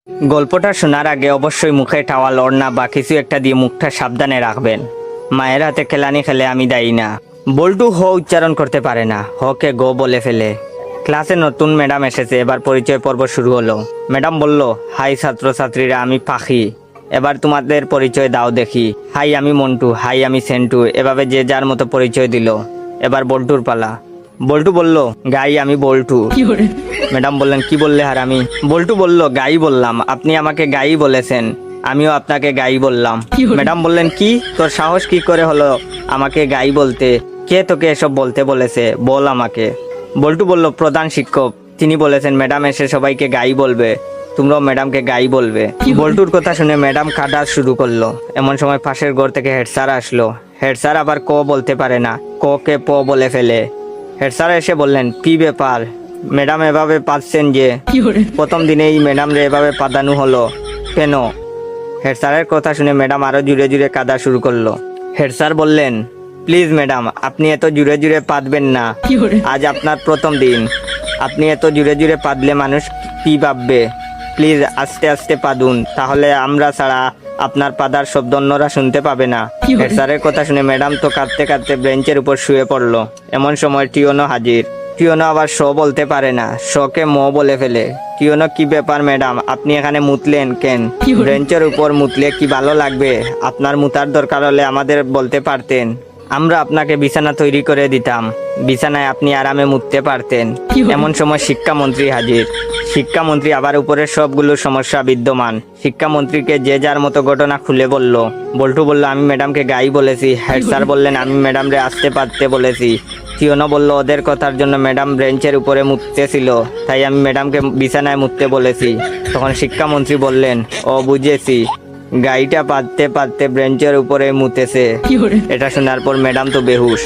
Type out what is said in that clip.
গল্পটা শোনার আগে অবশ্যই মুখে টাওয়াল ওড়না বা কিছু একটা দিয়ে মুখটা সাবধানে রাখবেন। মায়ের হাতে খেলানি খেলে আমি দায়ী না। বল্টু হ উচ্চারণ করতে পারে না, হকে গো বলে ফেলে। ক্লাসে নতুন ম্যাডাম এসেছে, এবার পরিচয় পর্ব শুরু হলো। ম্যাডাম বলল, হাই ছাত্রছাত্রীরা, আমি পাখি, এবার তোমাদের পরিচয় দাও দেখি। হাই আমি মন্টু, হাই আমি সেন্টু, এভাবে যে যার মতো পরিচয় দিল। এবার বল্টুর পালা। বল্টু বলল, গাই আমি বল্টু। ম্যাডাম বললেন, কি বললে হারামি? বল্টু বলল, গাই বললাম, আপনি আমাকে গাই বলেছেন, আমিও আপনাকে গাই বললাম। ম্যাডাম বললেন, কি তোর সাহস কি করে হলো আমাকে গাই বলতে? কে তোকে এসব বলতে বলেছে, বল আমাকে। বল্টু বলল, প্রধান শিক্ষক, তিনি বলেছেন ম্যাডাম এসে সবাইকে গাই বলবে, তোমরাও ম্যাডামকে গাই বলবে। বল্টুর কথা শুনে ম্যাডাম কাঁদা শুরু করলো। এমন সময় পাশের ঘর থেকে হেড স্যার আসলো। হেড স্যার আবার ক বলতে পারে না, ক কে প বলে ফেলে। হেড স্যার এসে বললেন, কি ব্যাপার ম্যাডাম, এভাবে পাচ্ছেন যে? প্রথম দিনেই ম্যাডাম রে এভাবে পাদানো হলো কেন? হেড স্যারের কথা শুনে ম্যাডাম আরো জুড়ে জুড়ে কাঁদা শুরু করলো। হেড স্যার বললেন, প্লিজ ম্যাডাম, আপনি এত জুড়ে জুড়ে পাদবেন না, আজ আপনার প্রথম দিন, আপনি এত জুড়ে জুড়ে পাদলে মানুষ কি ভাববে? প্লিজ আস্তে আস্তে পাদুন, তাহলে আমরা ছাড়া আপনার পাদার শব্দ অন্যরা শুনতে পাবে না। হেড স্যারের কথা শুনে ম্যাডাম তো কাঁদতে কাঁদতে বেঞ্চের উপর শুয়ে পড়লো। এমন সময় টিওনো হাজির। টিওনো আবার শ বলতে পারে না, শকে ম বলে ফেলে। টিওনো, কি ব্যাপার ম্যাডাম, আপনি এখানে মুতলেন কেন? বেঞ্চের উপর মুতলে কি ভালো লাগবে? আপনার মুতার দরকার হলে আমাদের বলতে পারতেন, আমরা আপনাকে বিছানা তৈরি করে দিতাম, বিছানায় আপনি আরামে মুততে পারতেন। এমন সময় শিক্ষামন্ত্রী হাজির। শিক্ষামন্ত্রী আবার উপরের সবগুলো সমস্যা বিদ্যমান। শিক্ষামন্ত্রীকে যে যার মতো ঘটনা খুলে বলল। বল্টু বলল, আমি ম্যাডামকে গাই বলেছি। হেড স্যার বললেন, আমি ম্যাডাম রে আসতে পারতে বলেছি। টিওনো বলল, ওদের কথার জন্য ম্যাডাম বেঞ্চের উপরে মুততেছিল, তাই আমি ম্যাডামকে বিছানায় মুততে বলেছি। তখন শিক্ষামন্ত্রী বললেন, ও বুঝেছি, গাইটা পাততে পাততে বেঞ্চের উপরে মুতেছে। এটা শোনার পর ম্যাডাম তো বেহুশ।